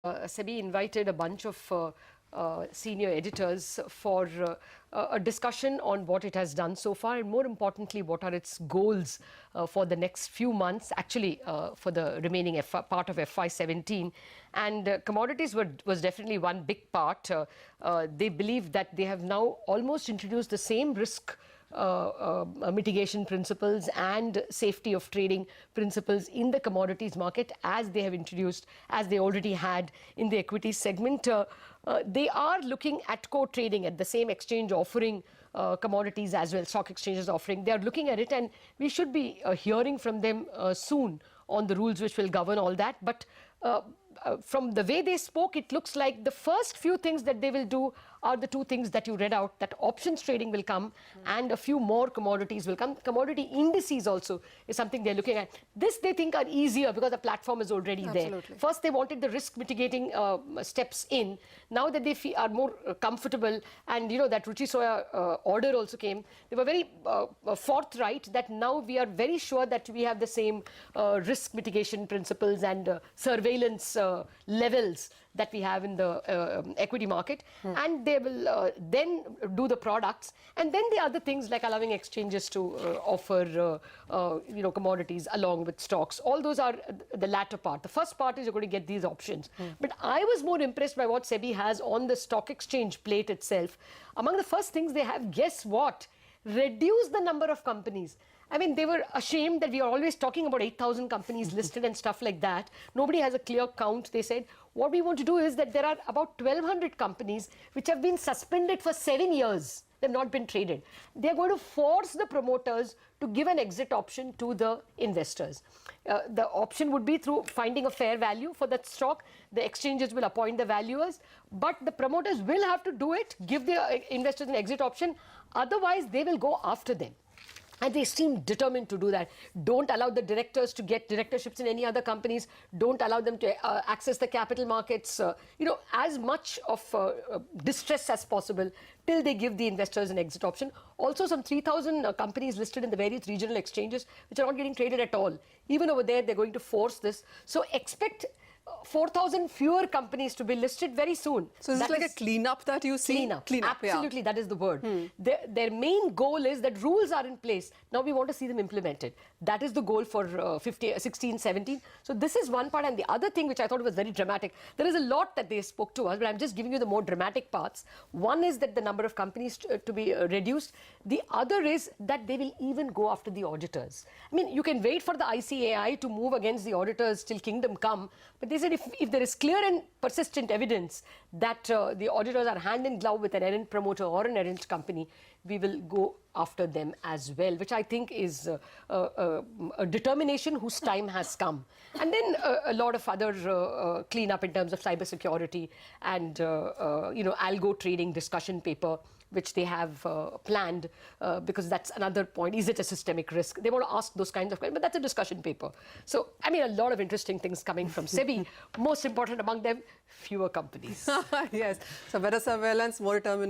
SEBI invited a bunch of senior editors for a discussion on what it has done so far, and more importantly, what are its goals for the next few months, actually for the remaining part of FY17. And commodities was definitely one big part. They believe that they have now almost introduced the same risk mitigation principles and safety of trading principles in the commodities market as they have introduced, as they already had in the equities segment. They are looking at core trading at the same exchange offering commodities as well, stock exchanges offering. They are looking at it, and we should be hearing from them soon on the rules which will govern all that. But from the way they spoke, it looks like the first few things that they will do are the two things that you read out, that options trading will come and a few more commodities will come. Commodity indices also is something they're looking at. This they think are easier because the platform is already there. First they wanted the risk mitigating steps in. Now that they are more comfortable, and you know that Ruchi Soya order also came, they were very forthright that now we are very sure that we have the same risk mitigation principles and surveillance levels that we have in the equity market, and they will then do the products, and then the other things like allowing exchanges to offer commodities along with stocks. All those are the latter part. The first part is you're going to get these options. But I was more impressed by what SEBI has on the stock exchange plate itself. Among the first things they have, guess what? Reduce the number of companies. I mean, they were ashamed that we are always talking about 8,000 companies listed and stuff like that. Nobody has a clear count. They said, what we want to do is that there are about 1,200 companies which have been suspended for 7 years. They've not been traded. They're going to force the promoters to give an exit option to the investors. The option would be through finding a fair value for that stock. The exchanges will appoint the valuers, but the promoters will have to do it, give the investors an exit option. Otherwise, they will go after them. And they seem determined to do that. Don't allow the directors to get directorships in any other companies. Don't allow them to access the capital markets. As much of distress as possible till they give the investors an exit option. Also, some 3,000 companies listed in the various regional exchanges which are not getting traded at all. Even over there, they're going to force this. So expect 4,000 fewer companies to be listed very soon. So is it like a cleanup that you see? Cleanup. Absolutely, yeah. That is the word. Their main goal is that rules are in place. Now we want to see them implemented. That is the goal for 16, 17. So this is one part. And the other thing which I thought was very dramatic, there is a lot that they spoke to us, but I'm just giving you the more dramatic parts. One is that the number of companies to be reduced. The other is that they will even go after the auditors. I mean, you can wait for the ICAI to move against the auditors till kingdom come, but they said if there is clear and persistent evidence that the auditors are hand in glove with an errant promoter or an errant company, we will go after them as well, which I think is a determination whose time has come. And then a lot of other cleanup in terms of cybersecurity and algo trading discussion paper, which they have planned, because that's another point. Is it a systemic risk? They want to ask those kinds of questions, but that's a discussion paper. So, I mean, a lot of interesting things coming from SEBI. Most important among them, fewer companies. Yes. So, better surveillance, more determination.